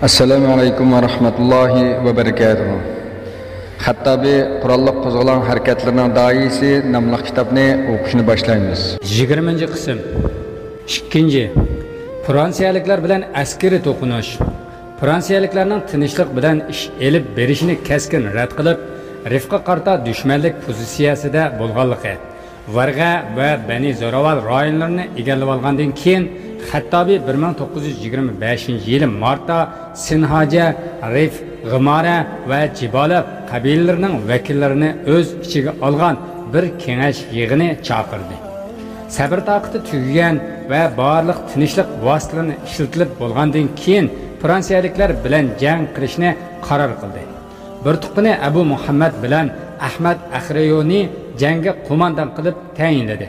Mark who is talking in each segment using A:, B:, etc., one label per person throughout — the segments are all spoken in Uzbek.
A: Assalamu alaykum va rahmatullohi va barakatuh. Xattabi Qurolliq qo'zg'olon harakatlarining doisi nomli kitobni o'qishni boshlaymiz.
B: 20-qism. 2. Fransiyaliklar bilan askariy to'qinish. Fransiyaliklarning tinchlik bilan ish elib berishini keskin rad qilib, Rifqa qarta dushmanlik pozitsiyasida bo'lganligi, Varga va Bani Zoraval rayonlarini egallab olgandan keyin Xattabi 1925-yil martda Sinhaja, Rif, G'imara va Jibola qabilalarining vakillarini o'z ichiga olgan bir kengash yig'ini chaqirdi. Sabr taqati tugagan va barliq tinchlik vositalarini ishlatilib bo'lgandan keyin Fransiyaliklar bilan jang qilishni qaror qildi. Bir tuqini Abu Muhammad bilan Ahmad Axriyoni jangga qo'mondon qilib tayinladi.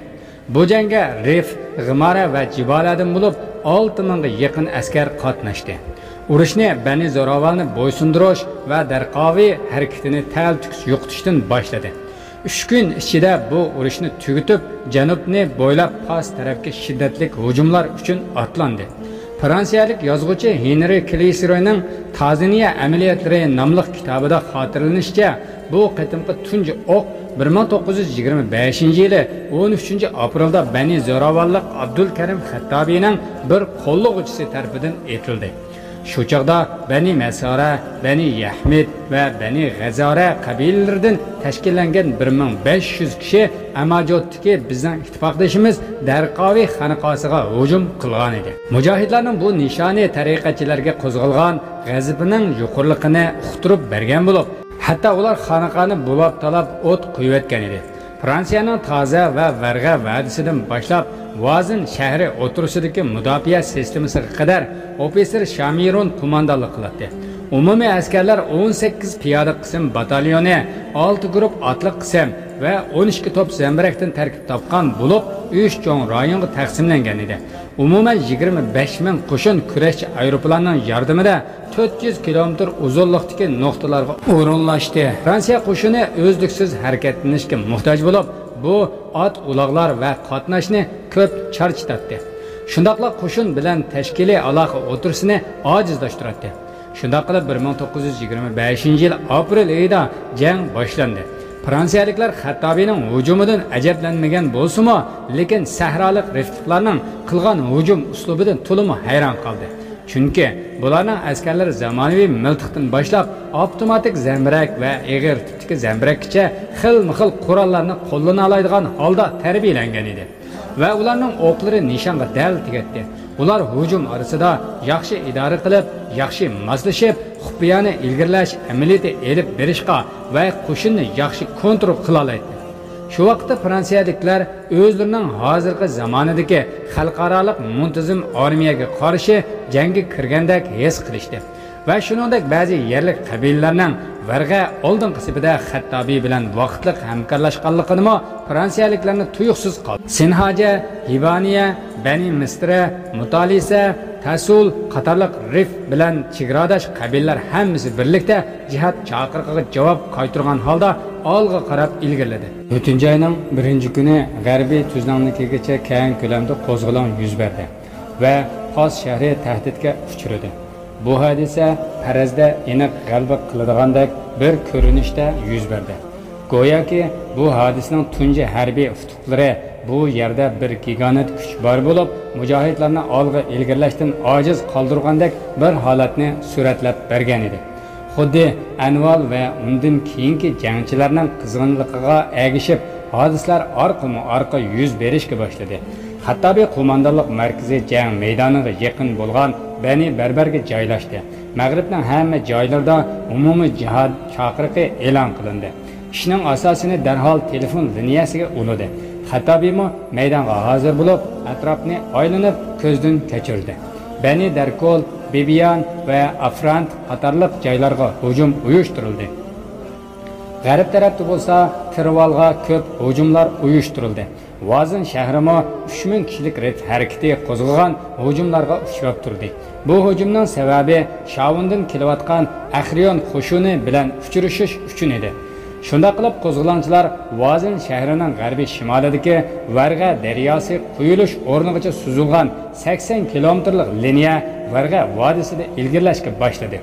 B: Bu jangga Rif, G'imara va Jiboladan bo'lib 6000 ga yaqin askar qatnashdi. Urushni Bani Zoravalni bo'ysundirish va Darqoviy harakatini taltiks yo'qotishdan boshladi. 3 kun ichida bu urushni tugatib, janubni bo'ylab past tarafga shiddatli hujumlar uchun otlandi. Fransiyalik yozuvchi Henri Clissero'ning Taziniya amaliyotlari nomli kitobida xotirlanishicha, bu qatimqi tunji o'q 1925-yili 13-aprelda Bani Zoravallik Abdul Karim Xattabiyning bir qo'llovchisi tomonidan etildi. Shu chaqda Bani Masara, Bani Yahmid va Bani G'azora qabilalaridan tashkillangan 1500 kishi Amajotdagi bizning ittifoqdoshimiz Darqoviy xonaqosiga hujum qilgan edi. Mujohidlarning bu nishoni tariqatchilarga qo'zg'algan g'azabining yuqorliqini uqtirib bergan bo'lib, hatto ular xonaqoni bo'lib talab o't qo'yayotgan edi. Fransiyaning toza va varg'a va'dasidan boshlab Vazin shahri o'tirisidagi mudofaa sistemasiga qadar ofitser Shamiron qo'mondonlik qiladi. Umumiy askarlar 18 piyoda qism batalyoni, 6 guruh otliq qism va 12 top zambarakdan tarkib topgan bo'lib, 3 cho'ng rayonga taqsimlangan edi. Umuman 25000 qo'shin kurashchi aeroplanning yordamida 400 kilometr uzunlikdagi nuqtalarga o'rinlashdi. Fransiya qo'shini o'zliksiz harakatlanishga muhtoj bo'lib, bu ot uloqlar va qatnashni ko'p charchatdi. Shundaqla qo'shin bilan tashkiliy aloqa o'tirisini ojizlashtirdi. Shunday qilib 1925-yil aprel oyida jang boshlandi. Fransiyaliklar Xattabiyning hujumidan ajablanmagan bo'lsa-mu, lekin sahrolik rifqlarning qilgan hujum uslubidan to'liq hayron qoldi. Chunki bularning askarlari zamonaviy miltiqdan boshlab avtomatik zambarak va eg'ir tipdagi zambarakgacha xil-xil qurollarni qo'llana oladigan holda tarbiyalangan edi. Va ularning o'qlari nishonga dal tegadi. Ular hujum orasida yaxshi idora qilib, yaxshi moslashib, xufiyani ilgirlash amaliyoti elib berishga va qo'shinni yaxshi kontrol qila oladi. Shu vaqtda Fransiyaliklar o'zlarining hozirgi zamonidagi xalqaro muntazam armiyaga qarshi jangga kirgandek his qilishdi. Va shuningdek ba'zi yerlik qabilalarning varg'a oldin qismida Xattabiy bilan vaqtliq hamkorlashganligini Fransiyaliklarni tuyuqsiz qoldi. Sinhaja, Hivaniya, Bani Misra, Mutalisa, Tasul qatorliq Rif bilan chegaradosh qabilalar hammasi birlikda jihad chaqiriqiga javob qaytargan holda olg'a qarab ilgirladi. 4-oyning 1-kuni G'arbiy Tuznanligigacha keng ko'lamda qo'zg'olon yuz berdi va Fos shahri tahdidga uchradi. Bu hodisa Parazda aniq g'alaba qiladigandek bir ko'rinishda yuz berdi. Go'yoki bu hodisaning tunji harbiy futuqlari bu yerda bir gigant kuch bor bo'lib, mujohidlarni olg'a ilgirlashdan ojiz qoldirgandek bir holatni suratlab bergan edi. Xuddi Anval va undan keyingi jangchilarning qizg'inligiga ergishib, hodisalar orqa yuz berishga boshladi. Xattabiy qo'mondonlik markazi jang maydoniga yaqin bo'lgan Bani Barbarga joylashdi. Mag'ribning hamma joylarida umumiy jihad chaqiriqi e'lon qilindi. Ishning asosini darhol telefon liniyasiga uladi. Xattabiymi maydonga hozir bo'lib, atrofni aylanib ko'zdan kechirdi. Bani Darkol, Bibiyan va Afrant qatorliq joylarga hujum uyushtirildi. G'arb tarafda bo'lsa, Tirvalga ko'p hujumlar uyushtirildi. Vazin shahrimi 3000 kishilik harakati qo'zg'algan hujumlarga uchrab turdi. Bu hujumning sababi Shavundan kelayotgan Axriyon qo'shini bilan uchrashish uchun edi. Shunda qilib qo'zg'olonchilar Vazin shahrining g'arbiy shimolidagi Varga daryosi quyilish o'rnigacha suzilgan 80 kilometrlik liniya Varga vadisida ilgirlashga boshladi.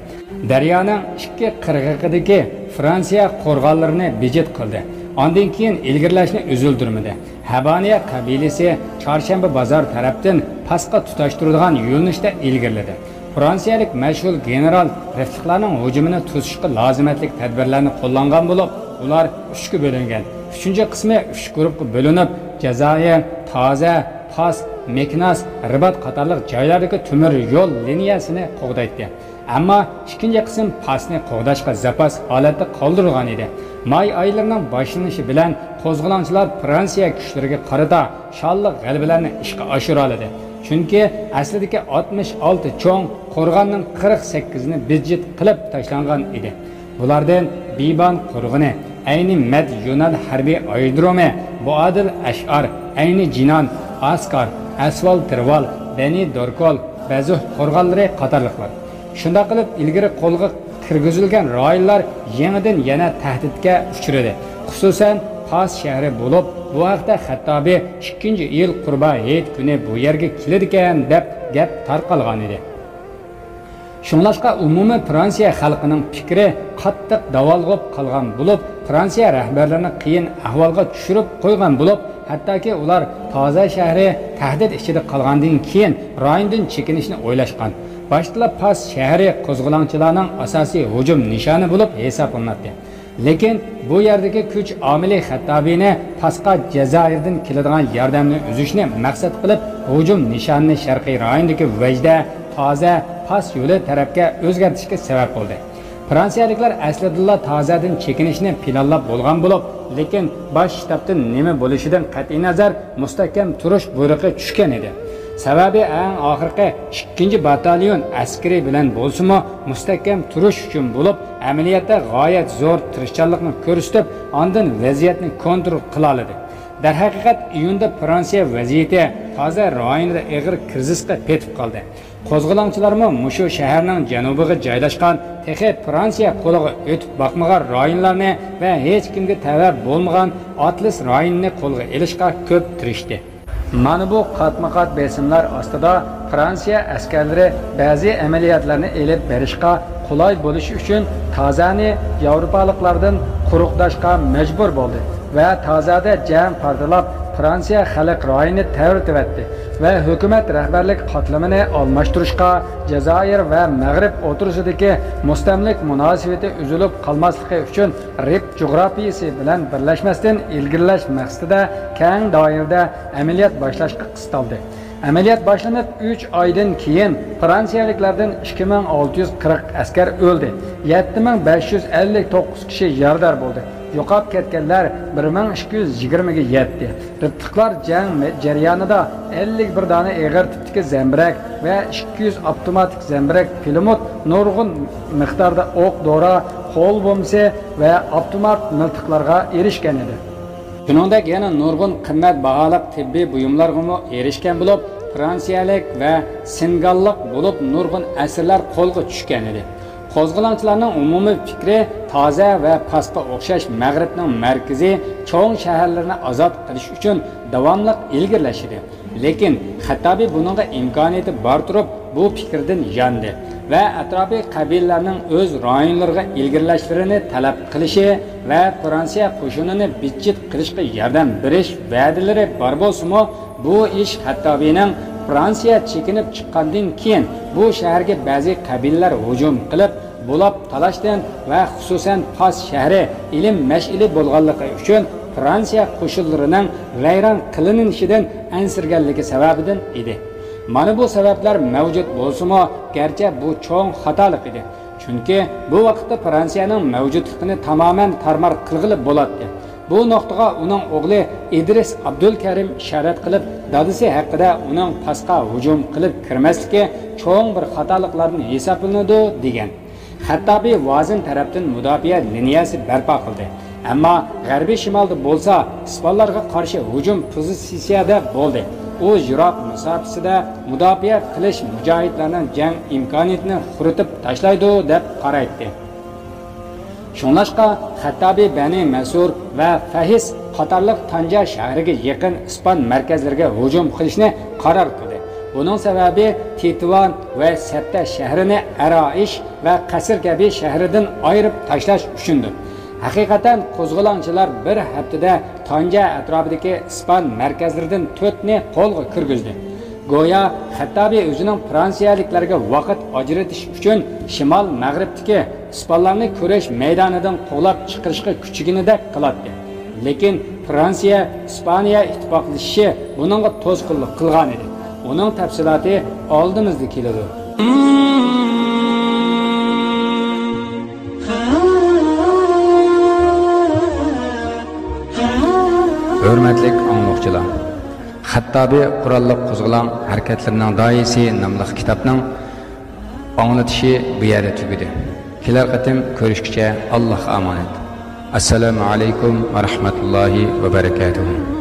B: Daryoning ikki qirg'og'idagi Fransiya qo'rg'onlarini bijit qildi. Ondan keyin ilgirlashni uzildirmadi. Habaniya qabilasi Chorshanba bozor tarafdan pasqa tutashtiradigan yo'nalishda ilgirladi. Fransiyalik mashhur general rifqlarning hujumini to'sishga lozimatli tadbirlarni qo'llangan bo'lib, ular 3ga bo'lingan. 3-qismi 3 guruhga bo'linib, Jazoir, Toza, Fas, Meknas, Ribat qatorliq joylardagi temir yo'l liniyasini qo'g'daydi. Ammo ikkinchi qism Fasni qo'g'dashga zapas holatda qoldirilgan edi. May oylarining boshlanishi bilan qo'zg'olonchilar Fransiya kuchlariga qarata shonli g'alabalarni ishga oshira oladi. Chunki aslidagi 66 cho'ng qo'rg'onning 48ni bijit qilib tashlangan edi. Bulardan Biban qo'rg'oni, Ayni Mad Yunal harbiy aerodromi, Buadil Ash'ar, Ayni Jinan, Askar, Asval Tirval, Beni Dorkol, Bazuh qo'rg'onlari qatorliqlar. Shunda qilib ilgari qo'lga kirgizilgan rayonlar yangidan yana tahdidga uchradi. Xususan Fas shahri bo'lib, bu haqda Xattobi 2-iyul Qurba hayit kuni bu yerga keladigan deb gap tarqalgan edi. Shunlashqa umumiy Fransiya xalqining fikri qattiq davolg'ib qolgan bo'lib, Fransiya rahbarlarini qiyin ahvolga tushirib qo'ygan bo'lib, hattoki ular Toza shahri tahdid ichida qolgandan keyin rayondan chekinishni o'ylashgan. Başta Fas shahri qo'zg'olonchilarning asosiy hujum nishoni bo'lib hisoblanadi. Lekin bu yerdagi kuch omili Xattobiyni Fasqa Jazoirdan keladigan yordamni uzishni maqsad qilib, hujum nishonini sharqiy rayondagi Vajda, Toza, Fas yo'li tarafga o'zgartirishga sabab bo'ldi. Fransiyaliklar aslida Tozadan chekinishni planlab bo'lgan bo'lib, lekin bosh shtabdan nima bo'lishidan qat'iy nazar mustahkam turish buyrug'i tushgan edi. Sababi eng oxirgi 2-batalyon askari bilan bo'lsa-mu mustahkam turish uchun bo'lib, amaliyotda g'oyat zo'r tirishchanlikni ko'rsatib, ondan vaziyatni kontrol qila oladi. Darhaqiqat iyunda Fransiya vaziyati Toza rayonida og'ir krizisga petib qoldi. Qo'zg'olonchilarmi mushu shaharning janubiga joylashgan texi Fransiya qo'liga o'tib boqmagan rayonlarni va hech kimga ta'sir bo'lmagan Atlas rayonini qo'lga olishga ko'p tirishdi. Mana bu qatma-qat besimlar ostida Fransiya askarlari ba'zi amaliyotlarni elib berishga qulay bo'lishi uchun Tozani Yevropaliklardan quruqdashga majbur bo'ldi va Tozada jang pardalab Fransiya xalq rayonini ta'riflatdi va hukumat rahbarlik qatlamini almashtirishga Jazoir va Mag'rib o'tirisidagi mustamlik munosabati uzilib qolmasligi uchun Rif jo'grafiyasi bilan birlashmasdan ilgirlash maqsadida keng doirada amaliyot boshlashga qistaldi. Amaliyot boshlanib 3 oydan keyin Fransiyaliklardan 2640 askar o'ldi. 7559 kishi yordar bo'ldi. Yo'qab ketganlar 1220 ga yetdi. Rifqlar jang jarayonida 51 dona og'ir tipdagi zambirak va 200 avtomatik zambirak pulemyot, nurg'un miqdorda o'q dori, qo'l bombasi va avtomat miltiqlarga erishgan edi. Shuningdek yana nurg'un qimmat baholiq tibbiy buyumlarga erishgan bo'lib, fransiyalik va sengallik bo'lib nurg'un asirlar qo'lga tushgan edi. Qo'zg'olonchilarning umumiy fikri Toza va Fasqa o'xshash Mag'ribning markaziy cho'ng shaharlarini ozod qilish uchun davomli ilgirlash edi. Lekin Xattobiy buningga imkoniyati bor turib, bu fikrdan yondi va atrofiy qabilalarning o'z rayonlariga ilgirlashlarini talab qilishi va Fransiya qo'shinini bijit qilishga yordam berish va'dalari bor bo'lsa-mu, bu ish Xattobiyning Fransiya chekinib chiqqandan keyin bu shaharga ba'zi qabilalar hujum qilib, bo'lib talashdan va xususan Fas shahri ilm mash'ili bo'lganligi uchun Fransiya qo'shinlarining vayron qilinishidan ansirganligi sababidan edi. Mana bu sabablar mavjud bo'lsa-mu, garchi bu cho'ng xatolik edi. Chunki bu vaqtda Fransiyaning mavjudligini tamoman tarmar qilg'ilib bo'ladi. Bu nuqtaga uning o'g'li Idris Abdulkarim ishorat qilib, dadasi haqida uning Fasqa hujum qilib kirmasligi cho'ng bir xatoliklardan hisoblanadi degan. Xattobiy Vazin tarafdan mudofaa liniyasi barpo qildi. Ammo g'arbiy shimolda bo'lsa, ispanlarga qarshi hujum pozitsiyasida bo'ldi. U yiroq masofasida mudofaa qilish mujohidlarning jang imkoniyatini xuritib tashlaydi deb qaraydi. Shunlashqa Xattobiy Bani Masur va Fahis qatorliq Tanja shahriga yaqin ispan markazlariga hujum qilishni qaror qildi. Bunun səbəbi Titvan və Səttə şəhrini Əraiş və Qəsir kəbi şəhridən ayırıb taşlaş üçündür. Həqiqətən qo'zg'olonchilar bir haftada Tanja atrofidagi ispan markazlaridan 4ni qo'lga kirgizdi. Go'yo Xattabi o'zining fransiyaliklarga vaqt ajratish uchun shimol mag'ribdagi ispanlarni kurash maydonidan quvlab chiqarishga kuchiginidek qiladi. Lekin Fransiya Ispaniya ittifoqlashishi buningga to'sqinlik qilgan edi. Uning tafsiloti oldimizda keladi.
A: Hürmetlik anlıqçılar, Xattabi qurolliq qo'zg'olon harakatlarining doisi nomli kitobning anlatışı bu yerda tugadi. Kelar qatim ko'rishguncha Alloh omonat. Assalomu alaykum va rahmatullohi va barakatuh.